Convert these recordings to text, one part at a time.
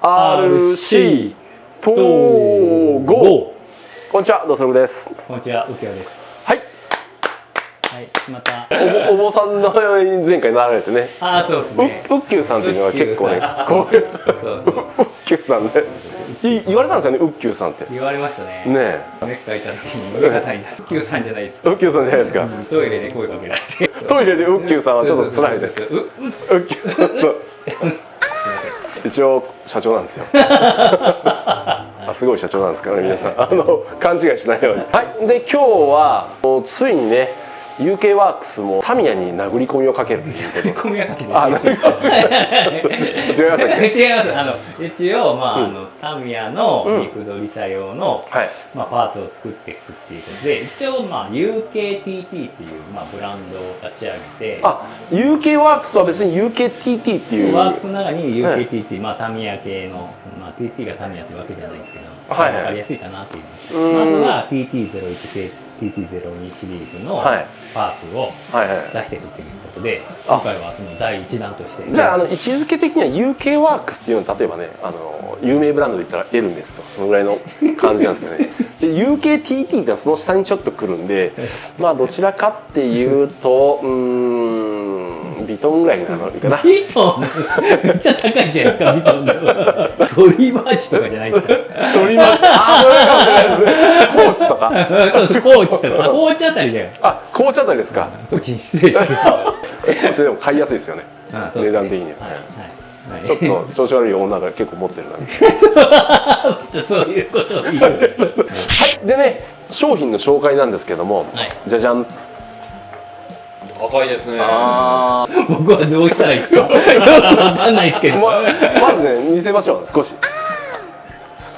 RC 統合。こんにちは、ドスログです。こんにちは、右京です。はい。はい、またお坊さんの前回なられてね。ああ、そうですね。ウッキューさんっていうのは結構ね、こういうウッキューさんね。言われたんですよね、ウッキューさんって。言われましたね。ねえ。ネック書いた時に上がさんにウッキューさんじゃないですか。ウッキューさんじゃないですか。トイレで声かけられて。トイレでウッキューさんはちょっと辛いです。ウッキュー。一応社長なんですよ。すごい社長なんですからね、皆さん勘違いしないように。はい。で今日はついにね、UK ワークスもタミヤに殴り込みをかけるということで。殴り込みはかけて。違いましたっけ？違います。一応タミヤの肉取り車用のパーツを作っていくっていうことで、一応UKTT っていうブランドを立ち上げて。UK ワークスとは別に UKTT っていう。ワークスの中に UKTT、タミヤ系のTT がタミヤってわけじゃないですけど、分かりやすいかなっていう。まずは TT01 系TT02 シリーズのパーツを出していくということで、今回はその第1弾として。じゃあ位置づけ的には UK ワークスっていうのは、例えばね有名ブランドで言ったらエルメスとかそのぐらいの感じなんですけどね。で UKTT ってのはその下にちょっとくるんで、どちらかっていうとビトンぐらいになるかな。ビトンめっちゃ高いじゃないですか、ビトンの。トリマーチとかじゃないですか。トリマーチ、それかもしれないですね。コーチとか。コーチとか、コーチあたりだよ。コーチあたりですか。コーチに失礼ですよ。コーチでも買いやすいですよね。値段的には。ちょっと調子悪い女が結構持ってるなみたいな。そういうことを言う。はい。でね、商品の紹介なんですけども、じゃじゃん。赤いですね。僕はどうしたらいいですか。よくわかんないですけど。まずね、見せましょう。少し。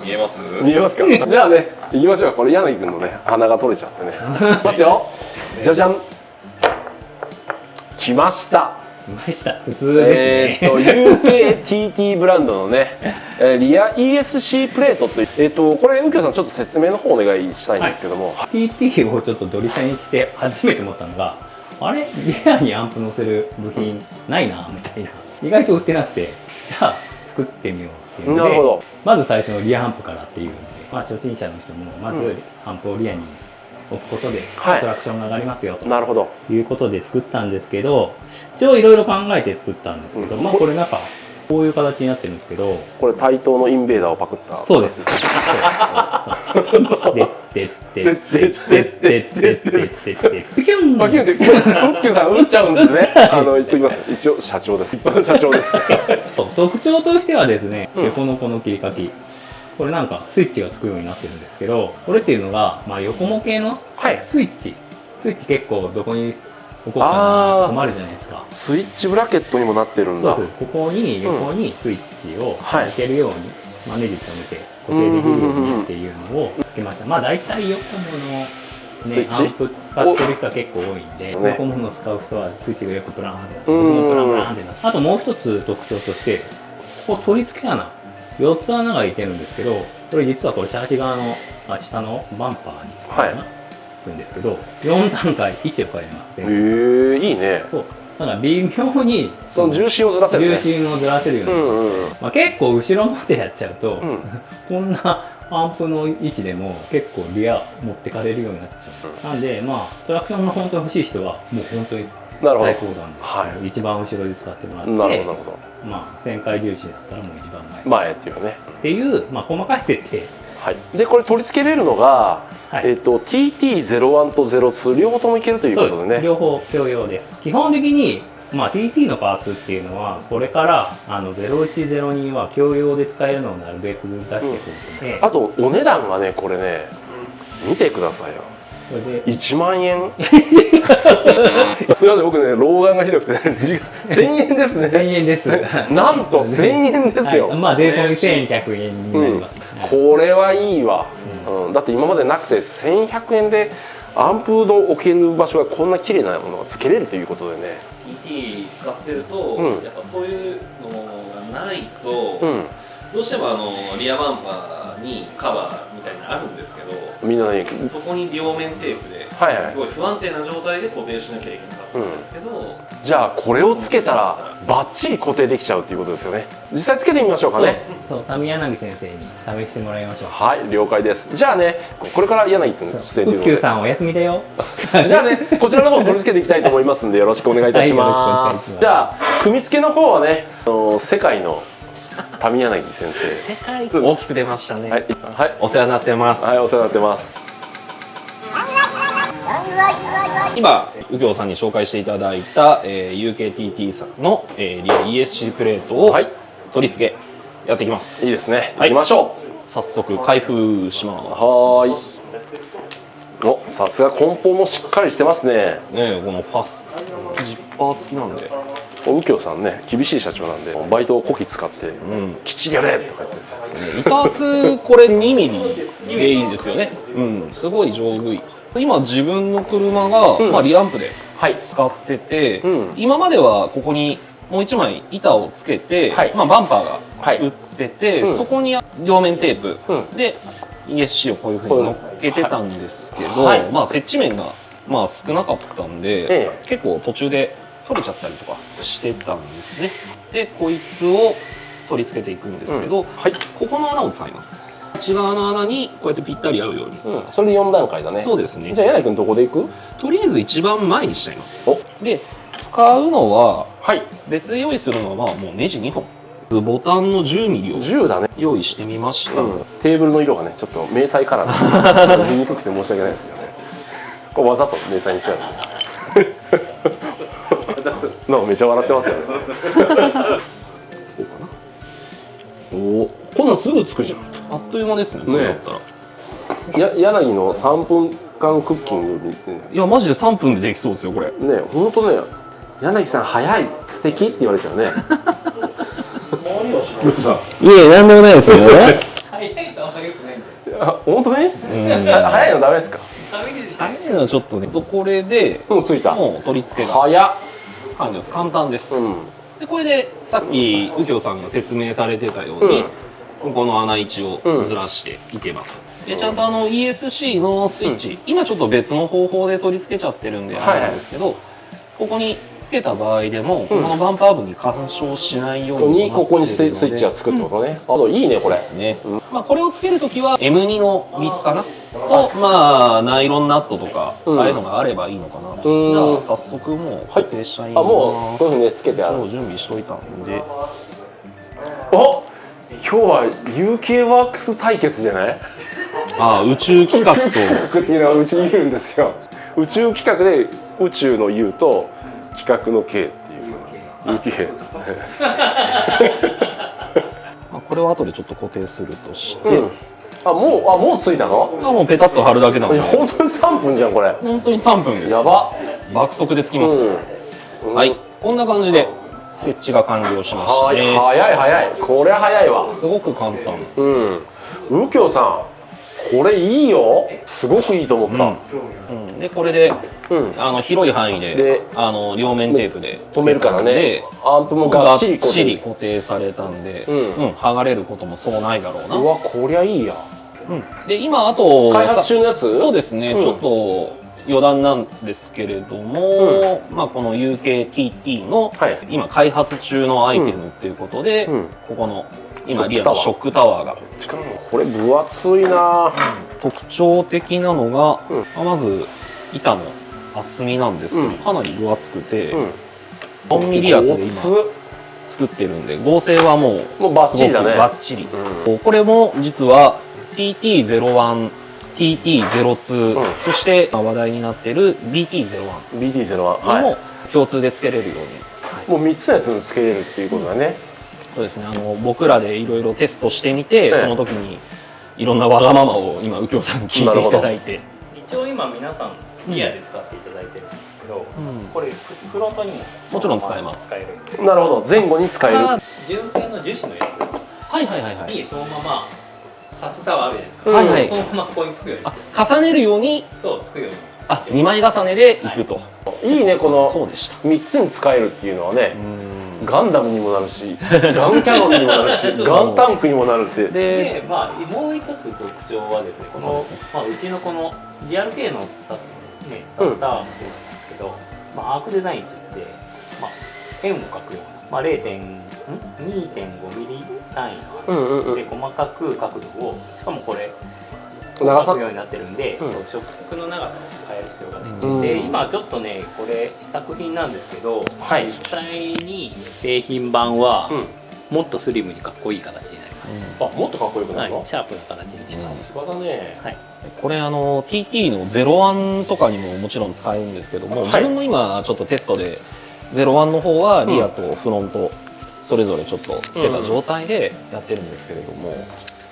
見えます？見えますか。じゃあね、行きましょう。これ柳君のね、鼻が取れちゃってね。いきますよ。じゃじゃん。来ました。来ました。普通ですね。UKTT ブランドのね、リア ESC プレートという、これ右京さんちょっと説明の方お願いしたいんですけども。TT をちょっとドリシャにして初めて思ったのが。あれリアにアンプ乗せる部品ないなみたいな、意外と売ってなくて、じゃあ作ってみようっていうので、まず最初のリアアンプからっていうので、初心者の人もまずアンプをリアに置くことでアトラクションが上がりますよということで作ったんですけど、一応いろいろ考えて作ったんですけど、これなんかこういう形になってるんですけど、これ対等のインベーダーをパクった。そうです。でピュンパキュンってウッキューさん打っちゃうんですね。言っときます。一応社長です。一般の社長です。特徴としてはですね、横のこの切り欠き、これなんかスイッチがつくようになってるんですけど、これっていうのが横も系のスイッチ結構どこに置こうかな困るじゃないですか。スイッチブラケットにもなってるんだ。ここに横にスイッチを置けるようにネジ止めて固定できるようにっていうのをつけました。大体横ものアンプ使ってる人は結構多いんで、横もの使う人はスイッチがよくブラーンってプランってなって、あともう一つ特徴として、ここ取り付け穴4つ穴が開いてるんですけど、これ実はこれシャーシ側の下のバンパーにつくんですけど、4段階位置を変えます。いいね。そうだから微妙にその重心をずらせる、重心をずらせるように、結構後ろまでやっちゃうと、こんなアンプの位置でも結構リア持ってかれるようになっちゃう。なんでトラクションの本当に欲しい人はもう本当に最高なんで、一番後ろで使ってもらって、旋回重心だったらもう一番前っていうねっていう細かい設定。でこれ取り付けれるのが、TT01 と02両方ともいけるということでね。両方共用です。基本的にTT のパーツっていうのはこれから0102は共用で使えるのをなるべく出していくので、あとお値段がね、これね見てくださいよ。1万円。すみません、僕ね老眼がひどくて1000円ですね。1000円です。なんと1000円ですよ。税込み1100円になります。これはいいわ。だって今までなくて1100円でアンプの置ける場所がこんな綺麗なものがつけれるということでね。 TT 使ってると、やっぱそういうのがないと、どうしてもリアバンパーにカバーみたいなのあるんですけど、みんなねそこに両面テープですごい不安定な状態で固定しなきゃいけなかったんですけど、じゃあこれをつけたらバッチリ固定できちゃうっていうことですよね。実際つけてみましょうかね。そう、民柳先生に試してもらいましょう。はい了解です。じゃあねこれから柳君出演というウッキューことで、さんお休みだよ。じゃあねこちらの方取り付けていきたいと思いますんでよろしくお願いいたします。はいよろしくお願いしますじゃあ組み付けの方はね世界の民柳先生。世界大きく出ましたね。はいはいお世話になってます。はいお世話になってます。今右京さんに紹介していただいた、UKTT さんの、リア ESC プレートをはい取り付けやっていきます。いいですね。はい行きましょ早速開封しまう。はーい。おさすが梱包もしっかりしてますね。す。ねこのファスジッパー付きなんで、右京さんね厳しい社長なんでバイトをこき使ってうん、きっちりやれとか言って。板厚これ2ミリでいいんですよね。うん、すごい丈夫い。今自分の車が、うんまあ、リランプではい使ってて、うん今まではここにもう1枚板をつけて、はいまあ、バンパーがはい売ってて、うんそこに両面テープ、うんで ESC をこういうふうに乗っけてたんですけど、はいまあ、接地面が、まあ、少なかったんで、ええ結構途中で取れちゃったりとかしてたんですね。でこいつを取り付けていくんですけど、はい。ここの穴を使います。内側の穴にこうやってぴったり合うように、うんそれで4段階だね。そうですね。じゃあ柳君どこで行く？とりあえず一番前にしちゃいますお。で使うのははい。別で用意するのはもうネジ2本、ボタンの10ミリを10だね。用意してみました、テーブルの色がねちょっと迷彩カラーで見にくくて申し訳ないですけどね。これわざと迷彩にしてある。なんかめっちゃ笑ってますよね。こうかな。おお、こんなんすぐつくじゃん。あっという間ですねこれだったら。柳の3分間クッキングにいやマジで3分でできそうですよこれ。ね、本当ね、柳さん早い、素敵って言われちゃうね。どうした？いえなんでもないですよ早いとあんまり良くないんだよ。あ、本当に？うん早いのダメですか？早いのはちょっとねこれでもうついた。もう取り付けが早っ。完了です。簡単です、うん。でこれでさっき右京さんが説明されてたように、この穴位置をずらしていけばと、でちゃんとESC のスイッチ、今ちょっと別の方法で取り付けちゃってるんであれなんですけど、ここにつけた場合でも、このバンパー部に干渉しないようにここにスイッチがつくってことね。あといいねこれ。ですね。まあこれをつけるときは M2 のビスかなと、まあナイロンナットとか、ああいうのがあればいいのかなと。じゃあ早速もう固定しちゃいあ、ます。もうこういうふうにねつけてある。そう準備しといたんで。お、今日は UK ワークス対決じゃない？ああ宇宙企画と宇宙企画っていうのはうちにいるんですよ。宇宙企画で宇宙の U と企画の K っていう UK。まあこれを後でちょっと固定するとして、うん。もうついたの？もうペタッと貼るだけなので、本当に3分じゃんこれ。本当に3分です。やば。爆速でつきます。はい、こんな感じで設置が完了しました早いね。早い。これ早いわ。すごく簡単。右京さん、これいいよ。すごくいいと思った。でこれでうん。広い範囲でで両面テープで止めるからね。アンプもがっちり固定されたんで、うん剥がれることもそうないだろうな。うわ、こりゃいいや。で今あと開発中のやつ？そうですね、うんちょっと余談なんですけれども、まあこの UKTT のはい今開発中のアイテムっていうことで、うんここの今リアのショックタワーがしかもこれ分厚いな。特徴的なのが、うんまず板の厚みなんですけど、うんかなり分厚くて、うん。 4ミリ厚で今ごつ作ってるんで合成はもうもうバッチリだねすごくバッチリ、これも実は TT01、TT02、そして話題になってる BT01 BT01。にはも共通でつけれるように、い。もう3つのやつにつけれるっていうことだね。そうですね、僕らでいろいろテストしてみて、ええその時にいろんなわがままを今右京さんに聞いていただいて、一応今皆さんギアで使っていただいてるんですけど、これフロントにももちろん使えます。使える。なるほど。前後に使える。純正の樹脂のやはいはいはいはい。つにそのままサスタワーあるじゃないですか。はいはいそのままそこにつくように。重ねるように、そうつくように。 2枚重ねでいくと。いいね、このそうでした。 3つに使えるっていうのはね。ガンダムにもなるし、ガンキャノンにもなるし、ガンタンクにもなるって。で、まあもう一つ特徴はですね、このまあうちのこの GRK のサスタワーもそうなんですけど、まあアークデザインって言って、まあ円を描くような、まあ2.5ミリ単位ので細かく角度を、しかもこれ長さ書くようになってるんで、そう触覚の長さを変える必要が出て、で今ちょっとねこれ試作品なんですけど、実際に製品版はもっとスリムにかっこいい形になります。あ、もっとかっこよくなるの？シャープな形にします。そうだね。はい。これTT の01とかにももちろん使えるんですけども、自分も今ちょっとテストで01の方はリアとフロントそれぞれちょっとつけた状態でやってるんですけれども、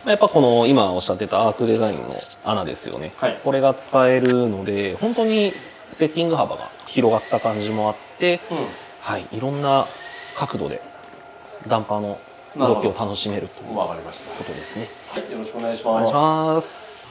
やっぱこの今おっしゃってたアークデザインの穴ですよね、これが使えるので本当にセッティング幅が広がった感じもあって、はい、いろんな角度でダンパーの動きを楽しめるということですね。よろしくお願いしお願いします。ます。